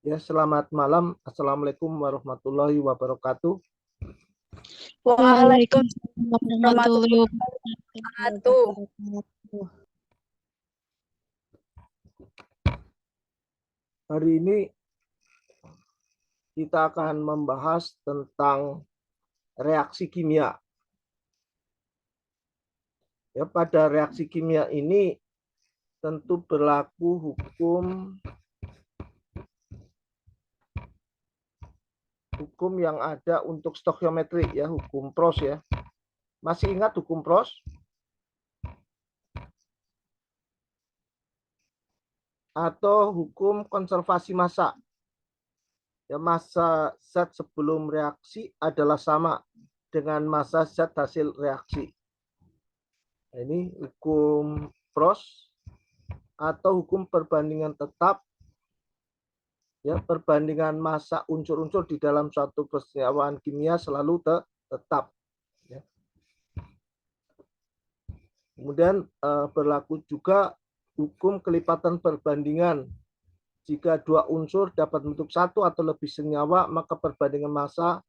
Ya, selamat malam. Assalamualaikum warahmatullahi wabarakatuh. Waalaikumsalam warahmatullahi warahmatullahi wabarakatuh. wabarakatuh. Hari ini kita akan membahas tentang reaksi kimia. Ya, pada reaksi kimia ini tentu berlaku hukum yang ada untuk stokiometri, ya, hukum Pros, ya. Masih ingat hukum Pros? Atau hukum konservasi massa. Ya, massa zat sebelum reaksi adalah sama dengan massa zat hasil reaksi. Nah, ini hukum Pros atau hukum perbandingan tetap, ya, perbandingan massa unsur-unsur di dalam suatu persenyawaan kimia selalu tetap, ya. Kemudian berlaku juga hukum kelipatan perbandingan. Jika dua unsur dapat membentuk satu atau lebih senyawa, maka perbandingan massa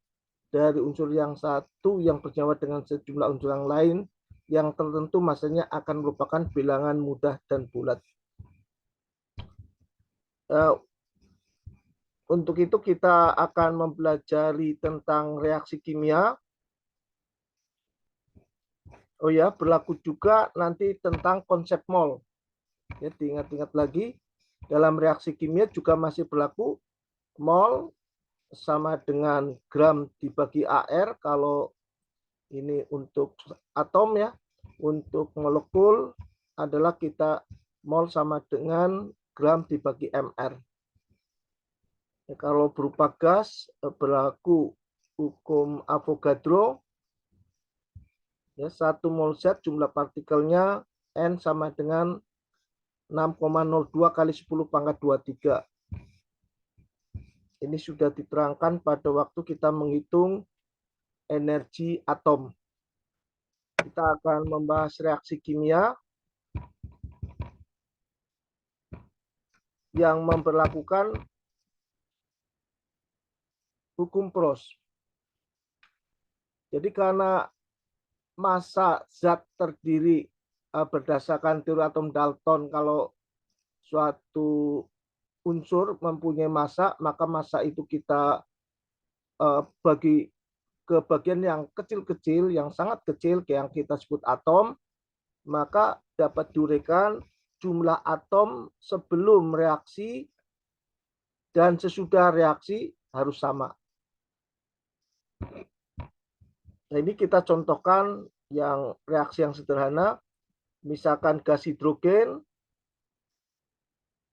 dari unsur yang satu yang bernyawa dengan sejumlah unsur yang lain yang tertentu massanya akan merupakan bilangan mudah dan bulat. Untuk itu kita akan mempelajari tentang reaksi kimia. Oh ya, berlaku juga nanti tentang konsep mol. Ya, diingat-ingat lagi, dalam reaksi kimia juga masih berlaku mol sama dengan gram dibagi AR kalau ini untuk atom, ya. Untuk molekul adalah kita mol sama dengan gram dibagi MR. Ya, kalau berupa gas berlaku hukum Avogadro. Ya, 1 mol zat jumlah partikelnya N sama dengan 6,02 kali 10 pangkat 23. Ini sudah diterangkan pada waktu kita menghitung energi atom. Kita akan membahas reaksi kimia yang memperlakukan hukum Pros. Jadi karena massa zat terdiri berdasarkan teori atom Dalton, kalau suatu unsur mempunyai massa, maka massa itu kita bagi ke bagian yang kecil-kecil, yang sangat kecil, yang kita sebut atom, maka dapat diuraikan jumlah atom sebelum reaksi dan sesudah reaksi harus sama. Nah, ini kita contohkan yang reaksi yang sederhana. Misalkan gas hidrogen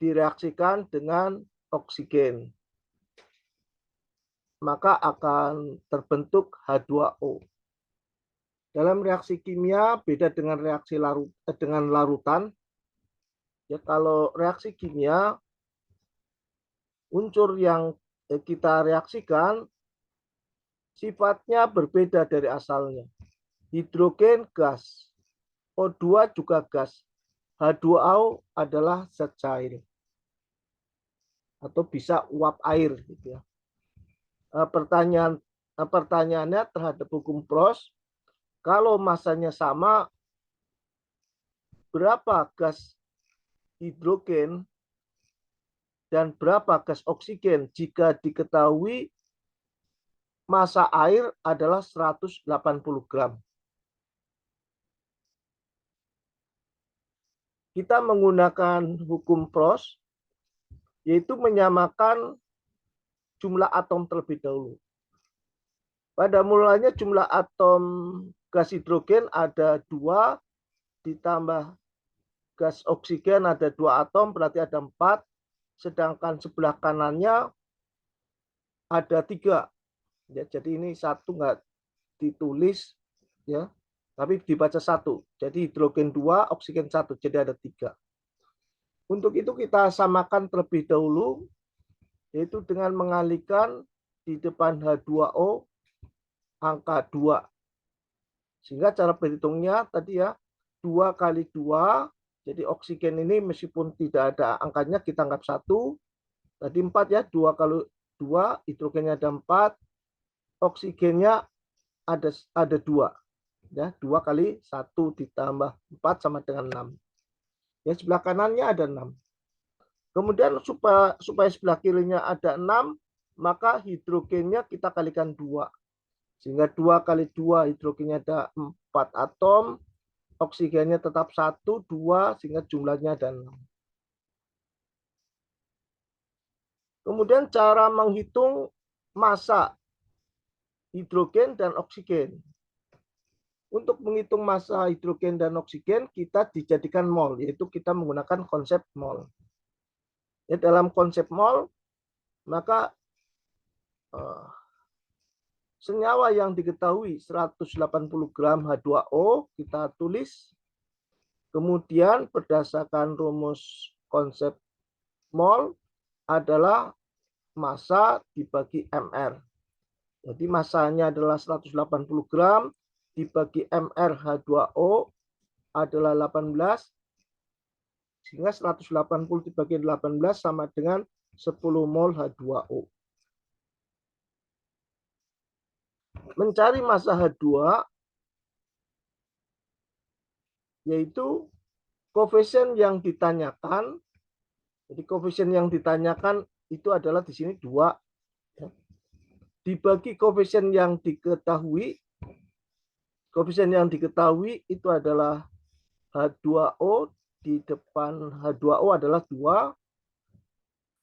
direaksikan dengan oksigen, maka akan terbentuk H2O. Dalam reaksi kimia beda dengan reaksi dengan larutan. Ya, kalau reaksi kimia, unsur yang kita reaksikan sifatnya berbeda dari asalnya. Hidrogen gas, O2 juga gas, H2O adalah zat cair atau bisa uap air, gitu ya. Pertanyaannya terhadap hukum Pros, kalau massanya sama, berapa gas hidrogen dan berapa gas oksigen jika diketahui massa air adalah 180 gram. Kita menggunakan hukum Pros, yaitu menyamakan jumlah atom terlebih dahulu. Pada mulanya jumlah atom gas hidrogen ada 2, ditambah gas oksigen ada 2 atom, berarti ada 4, sedangkan sebelah kanannya ada 3. Ya, jadi ini 1 nggak ditulis, ya, tapi dibaca 1. Jadi hidrogen 2, oksigen 1, jadi ada 3. Untuk itu kita samakan terlebih dahulu, yaitu dengan mengalihkan di depan H2O angka 2. Sehingga cara berhitungnya tadi, ya, 2 kali 2, jadi oksigen ini meskipun tidak ada angkanya kita anggap 1, Tadi 4 ya, 2 kali 2, hidrogennya ada 4, oksigennya ada 2. Ya, 2 kali 1 ditambah 4 sama dengan 6. Ya, sebelah kanannya ada 6. Kemudian supaya sebelah kirinya ada 6, maka hidrogennya kita kalikan 2. Sehingga 2 kali 2 hidrogennya ada 4 atom, oksigennya tetap 1, 2, sehingga jumlahnya ada 6. Kemudian cara menghitung massa hidrogen dan oksigen. Untuk menghitung massa hidrogen dan oksigen, kita dijadikan mol, yaitu kita menggunakan konsep mol. Ya, dalam konsep mol, maka senyawa yang diketahui 180 gram H2O kita tulis. Kemudian berdasarkan rumus konsep mol adalah massa dibagi MR. Jadi massanya adalah 180 gram dibagi MR H2O adalah 18. Sehingga 180 dibagi 18 sama dengan 10 mol H2O. Mencari massa H2 yaitu koefisien yang ditanyakan. Jadi koefisien yang ditanyakan itu adalah di sini 2. Dibagi koefisien yang diketahui. Koefisien yang diketahui itu adalah H2O di depan H2O adalah 2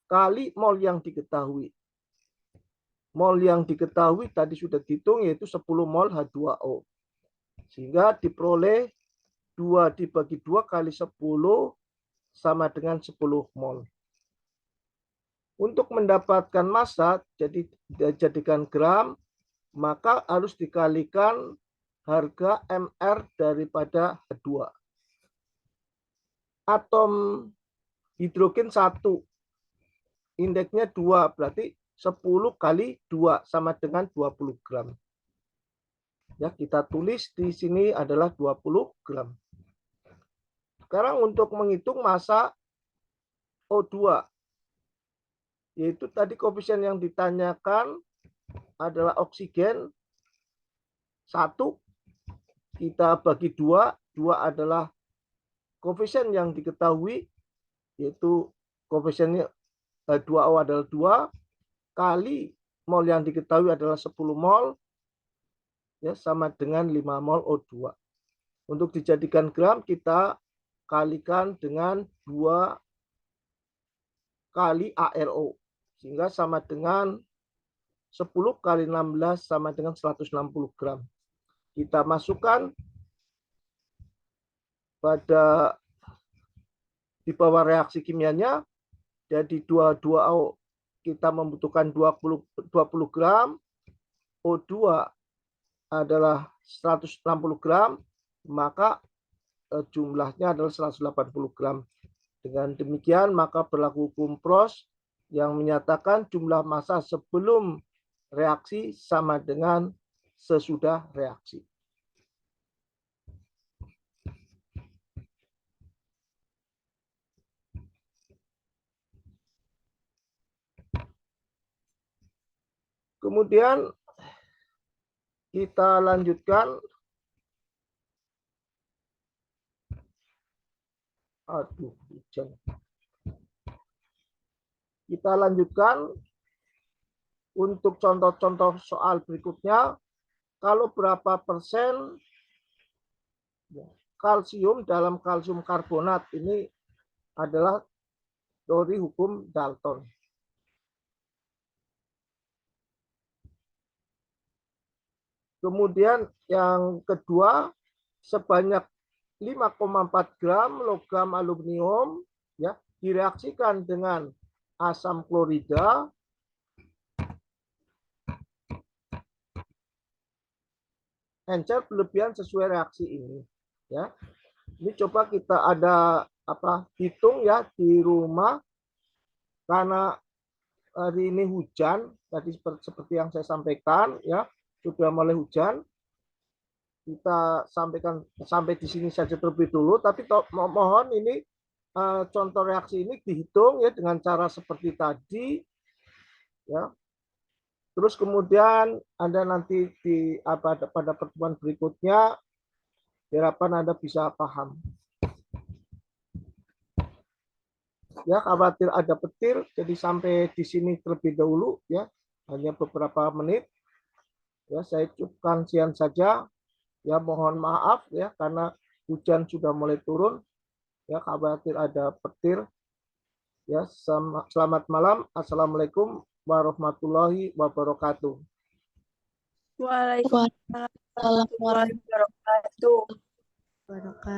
kali mol yang diketahui. Mol yang diketahui tadi sudah dihitung yaitu 10 mol H2O. Sehingga diperoleh 2 dibagi 2 kali 10 sama dengan 10 mol. Untuk mendapatkan massa, jadi dijadikan gram, maka harus dikalikan harga MR daripada H2. Atom hidrogen 1, indeksnya 2, berarti 10 kali 2 sama dengan 20 gram. Ya, kita tulis di sini adalah 20 gram. Sekarang untuk menghitung massa O2, yaitu tadi koefisien yang ditanyakan adalah oksigen 1, kita bagi 2, 2 adalah koefisien yang diketahui, yaitu koefisiennya H2O adalah 2, kali mol yang diketahui adalah 10 mol, ya, sama dengan 5 mol O2. Untuk dijadikan gram, kita kalikan dengan 2 kali ARO. Sehingga sama dengan 10 kali 16 sama dengan 160 gram. Kita masukkan pada di bawah reaksi kimianya. Jadi 2O kita membutuhkan 20 gram. O2 adalah 160 gram. Maka jumlahnya adalah 180 gram. Dengan demikian maka berlaku hukum Prost yang menyatakan jumlah massa sebelum reaksi sama dengan sesudah reaksi. Kemudian kita lanjutkan. Aduh, hujan. Kita lanjutkan untuk contoh-contoh soal berikutnya. Kalau berapa persen kalsium dalam kalsium karbonat, ini adalah teori hukum Dalton. Kemudian yang kedua, sebanyak 5,4 gram logam aluminium ya direaksikan dengan asam klorida encer berlebihan sesuai reaksi ini ya. Ini coba kita ada hitung ya di rumah, karena hari ini hujan tadi seperti yang saya sampaikan ya, sudah mulai hujan. Kita sampaikan sampai di sini saja terlebih dulu, tapi mohon ini contoh reaksi ini dihitung ya dengan cara seperti tadi ya. Terus kemudian Anda nanti pada pertemuan berikutnya diharapkan Anda bisa paham. Ya, khawatir ada petir, jadi sampai di sini terlebih dahulu ya, hanya beberapa menit. Ya, saya cukupkan sekian saja. Ya, mohon maaf ya karena hujan sudah mulai turun. Ya, khawatir ada petir. Ya, selamat malam. Assalamualaikum warahmatullahi wabarakatuh. Waalaikumsalam warahmatullahi wabarakatuh.